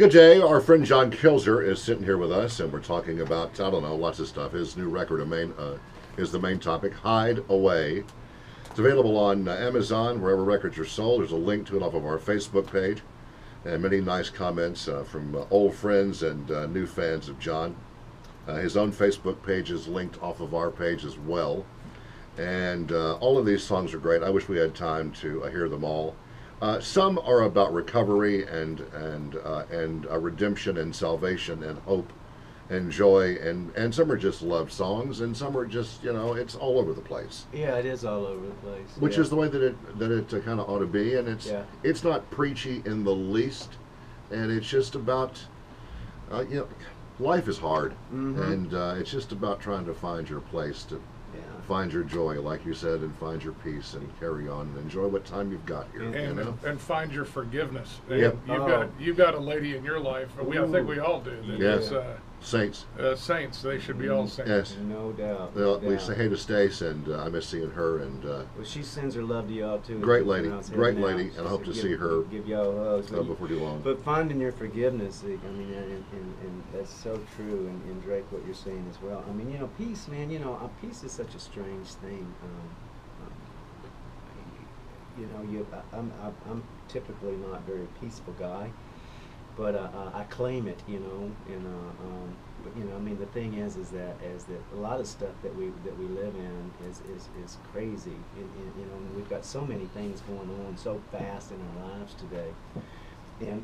Good day. Our friend John Kilzer is sitting here with us, and we're talking about, I don't know, lots of stuff. His new record is the main topic, Hide Away. It's available on Amazon, wherever records are sold. There's a link to it off of our Facebook page, and many nice comments from old friends and new fans of John. His own Facebook page is linked off of our page as well. And all of these songs are great. I wish we had time to hear them all. Some are about recovery and redemption and salvation and hope and joy, and some are just love songs, and some are just, it's all over the place. Yeah, it is all over the place. Which yeah. is the way that it kind of ought to be, and it's not preachy in the least, and it's just about life is hard, and it's just about trying to find your place to. Find your joy, like you said, and find your peace, and carry on and enjoy what time you've got here. And find your forgiveness. Yep. You've got a lady in your life. I think we all do. That yes. is, Saints. Saints. They should be all saints. Yes. No doubt. Well, no we doubt. say hey to Stace, and I miss seeing her. And well, she sends her love to y'all too. Great lady, and I hope to see her. Give y'all hugs before too long. But finding your forgiveness, I mean, and that's so true. And Drake, what you're saying as well. I mean, peace, man. Peace is such a strange thing. I'm typically not a very peaceful guy, but I claim it, but I mean, the thing is that a lot of stuff that we live in is crazy, and we've got so many things going on so fast in our lives today, and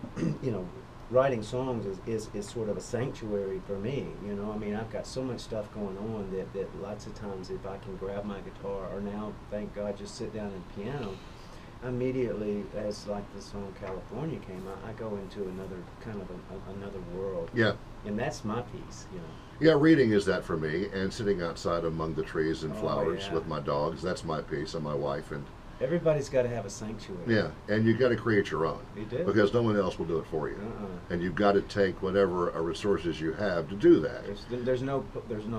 writing songs is sort of a sanctuary for me. I mean, I've got so much stuff going on that lots of times if I can grab my guitar, or now, thank God, just sit down at the piano, immediately, as like the song California came out, I go into another kind of another world. Yeah. And that's my piece, Yeah, reading is that for me, and sitting outside among the trees and flowers yeah. with my dogs, that's my piece, and my wife, and everybody's got to have a sanctuary. yeah, and you got to create your own. You do. Because no one else will do it for you. And you've got to take whatever resources you have to do that. There's no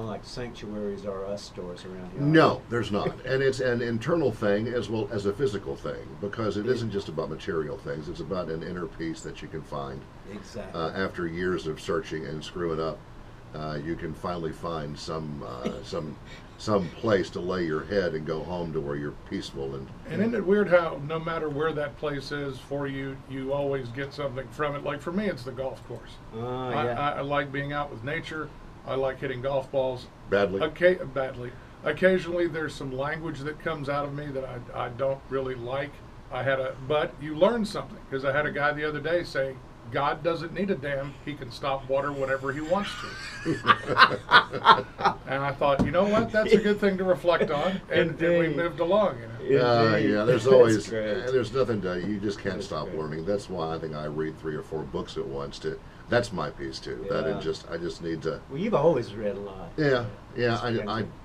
like sanctuaries or us stores around here. No, there's not. And it's an internal thing as well as a physical thing, because it isn't just about material things. It's about an inner peace that you can find. Exactly. After years of searching and screwing up, you can finally find some place to lay your head and go home to where you're peaceful. And isn't it weird how no matter where that place is for you, you always get something from it? Like for me, it's the golf course. Yeah. I like being out with nature. I like hitting golf balls. badly. Badly. Occasionally, there's some language that comes out of me that I don't really like. But you learn something, because I had a guy the other day say, God doesn't need a dam. He can stop water whenever he wants to. And I thought, you know what? That's a good thing to reflect on. And we moved along. Yeah, there's always, there's nothing you just can't stop learning. That's why I think I read 3 or 4 books at once. That's my piece too. Yeah. I just need to. Well, you've always read a lot. Yeah,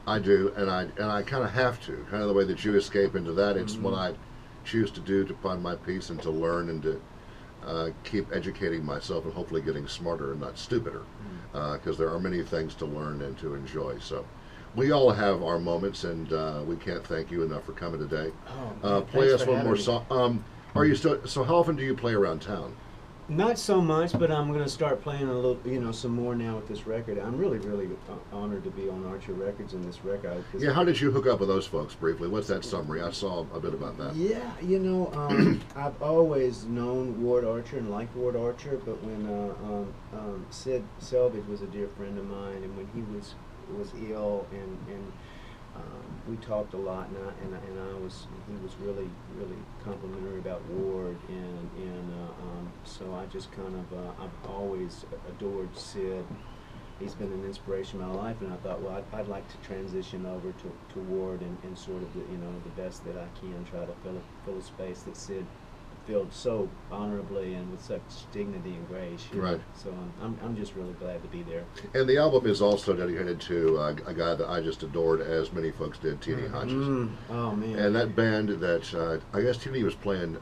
I do, and I kind of have to. Kind of the way that you escape into that. It's what I choose to do to find my peace and to learn and to keep educating myself and hopefully getting smarter and not stupider, because there are many things to learn and to enjoy. So we all have our moments, and we can't thank you enough for coming today. Play us one more song. Are you still? So how often do you play around town? Not so much, but I'm going to start playing a little, some more now with this record. I'm really, really honored to be on Archer Records in this record. Yeah, how did you hook up with those folks briefly? What's that summary? I saw a bit about that. Yeah, I've always known Ward Archer and liked Ward Archer, but when Sid Selvage was a dear friend of mine, and when he was ill, and we talked a lot, and he was really, really complimentary about Ward, and so I just kind of I've always adored Sid. He's been an inspiration in my life, and I thought, well, I'd like to transition over to Ward and sort of the best that I can, try to fill a space that Sid filled so honorably and with such dignity and grace. Right. So I'm just really glad to be there. And the album is also dedicated to a guy that I just adored, as many folks did, T.D. Hodges. Oh man. And that band that I guess T.D. was playing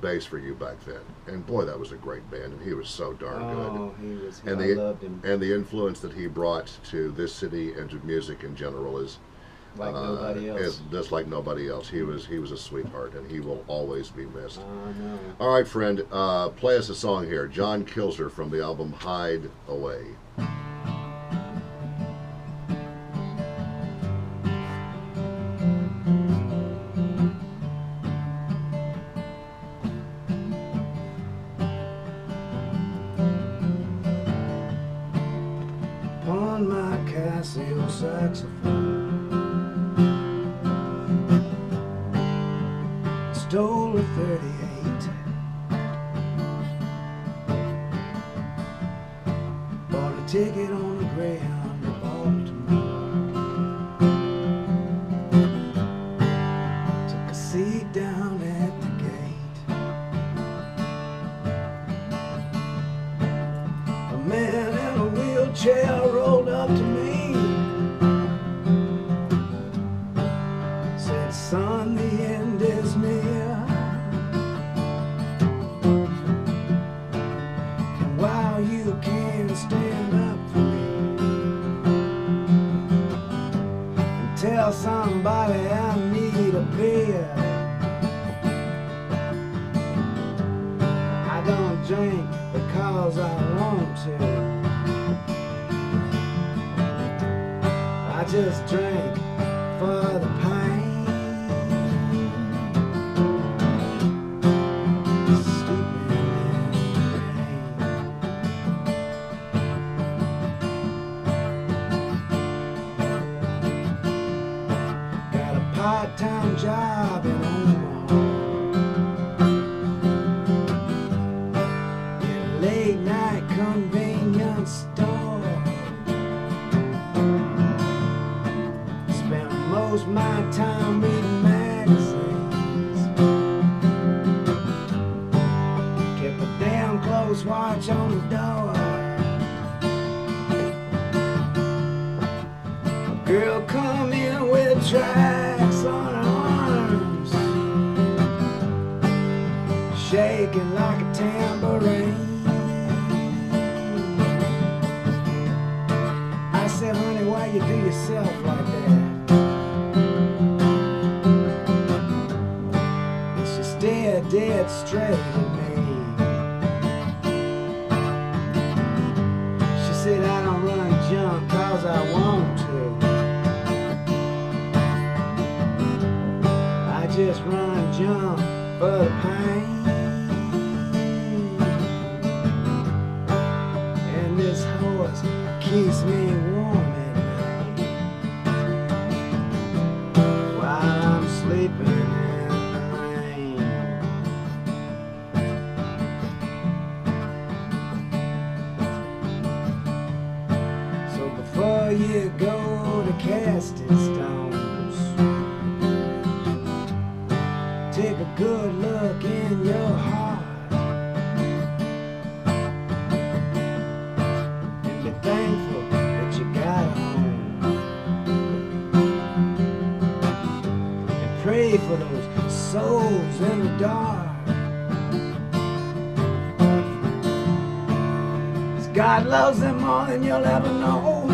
bass for you back then, and boy, that was a great band, and he was so darn good. Oh, he was. And I loved him. And the influence that he brought to this city and to music in general is Like nobody else. Is just like nobody else. He was a sweetheart, and he will always be missed. No. All right, friend, play us a song here. John Kilzer from the album Hide Away. On my Casio saxophone, stole a 38, bought a ticket on a Greyhound to Baltimore, took a seat down at the gate. A man in a wheelchair rolled up to me, said, "Son, the end is near, and while you can stand up for me and tell somebody I need a beer, I don't drink because I want to, I just drink for the pain." Sleeping in the rain. Got a part-time job in Omaha, in a late-night convenience store. Spent most of my time reading magazines, kept a damn close watch on the door. A girl come in with tracks on her arms, shaking like a tambourine. I said, "Honey, why you do yourself like that?" And she stared dead straight at me. She said, "I don't run jump 'cause I want to, I just run jump for the pain. And this horse keeps me warm at night while I'm sleeping in the rain." So before you go to casting stones, take a good look in your heart and be thankful that you got a home, and pray for those souls in the dark, 'cause God loves them more than you'll ever know.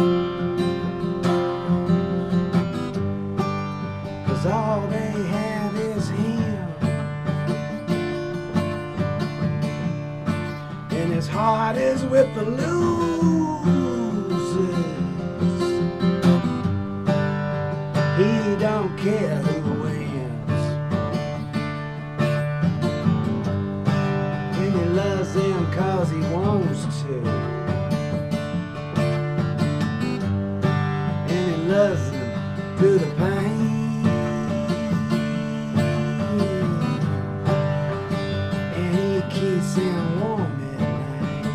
'Cause all they have is Him, and His heart is with the losers. He don't care who wins, and He loves them 'cause He wants to, and He loves them through the pain. And He keeps them warm at night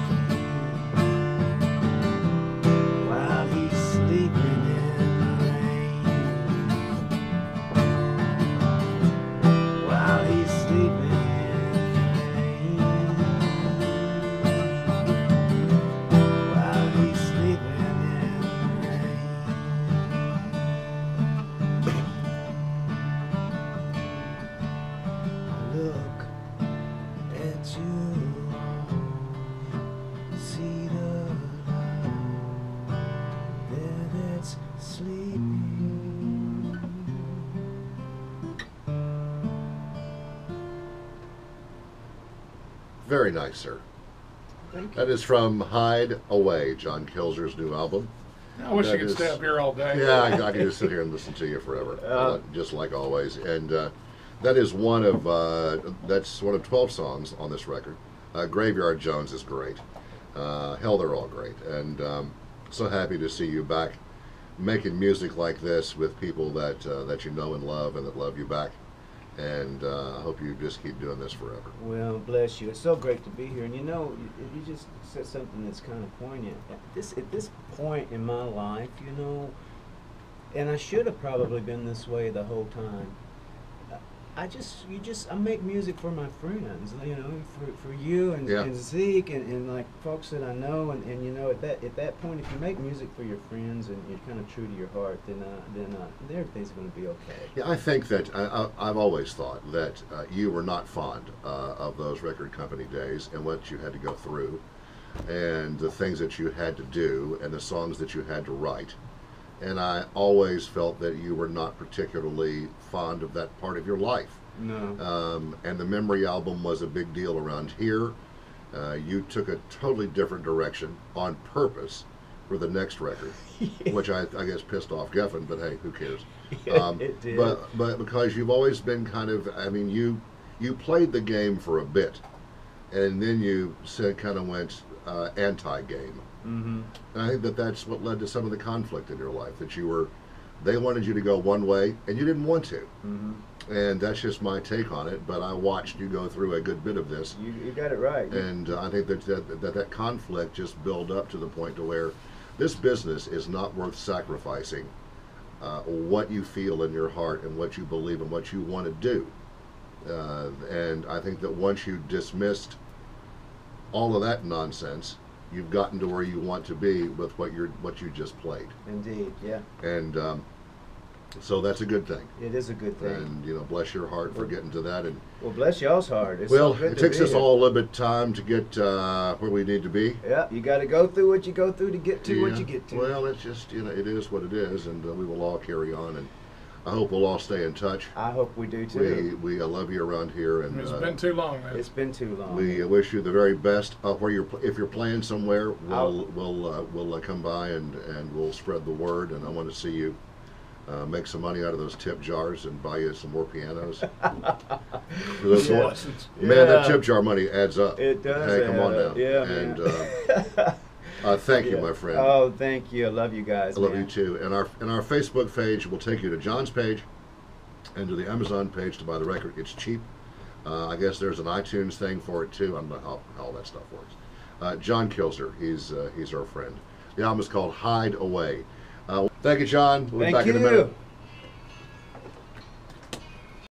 while He's sleeping in the rain. While He's sleeping in the rain. While He's sleeping in the rain. Very nice, sir. Thank you. That is from Hide Away, John Kilzer's new album. I wish That you could is- stay up here all day. Yeah, I could just sit here and listen to you forever, just like always. And that is that's one of 12 songs on this record. Graveyard Jones is great. Hell, they're all great. And so happy to see you back making music like this with people that you know and love and that love you back. And I hope you just keep doing this forever. Well, bless you. It's so great to be here. And you know, you just said something that's kind of poignant. At this point in my life, you know, and I should have probably been this way the whole time. I make music for my friends, you know, for you and, Yeah. and Zeke and like folks that I know, and you know, at that point, if you make music for your friends and you're kind of true to your heart, then everything's going to be okay. Yeah, I think that I've always thought that you were not fond of those record company days and what you had to go through, and the things that you had to do, and the songs that you had to write. And I always felt that you were not particularly fond of that part of your life. No. And the Memory album was a big deal around here. You took a totally different direction on purpose for the next record, which I guess pissed off Geffen, but hey, who cares? It did. But because you've always been kind of, I mean, you played the game for a bit, and then you kind of went anti-game. Mm-hmm. And I think that that's what led to some of the conflict in your life, that they wanted you to go one way and you didn't want to. Mm-hmm. And that's just my take on it, but I watched you go through a good bit of this. You got it right. And I think that conflict just built up to the point to where this business is not worth sacrificing what you feel in your heart and what you believe and what you want to do. And I think that once you dismissed all of that nonsense, you've gotten to where you want to be with what you just played. Indeed, yeah. And so that's a good thing. It is a good thing. And you know, bless your heart for getting to that. And Well, bless y'all's heart. It's well, so good it to takes be us here. all a little bit of time to get where we need to be. Yeah, you got to go through what you go through to get to what Yeah. you get to. Well, it's just, you know, it is what it is, and we will all carry on. And I hope we'll all stay in touch. I hope we do too. We love you around here, and It's been too long, man. It's been too long. we wish you the very best. If you're playing somewhere, we'll come by and we'll spread the word. And I want to see you make some money out of those tip jars and buy you some more pianos. Those Yeah. more- Lessons. Man, that Yeah. tip jar money adds up. It does. Hey, come add on up. now. Yeah, And man. thank you, Yeah. my friend. Oh, thank you. I love you guys. I love man. you too. And our Facebook page will take you to John's page and to the Amazon page to buy the record. It's cheap. I guess there's an iTunes thing for it too. I don't know how all that stuff works. John Kilzer, he's our friend. The album is called Hide Away. Thank you, John. We'll be Thank back in a you. minute.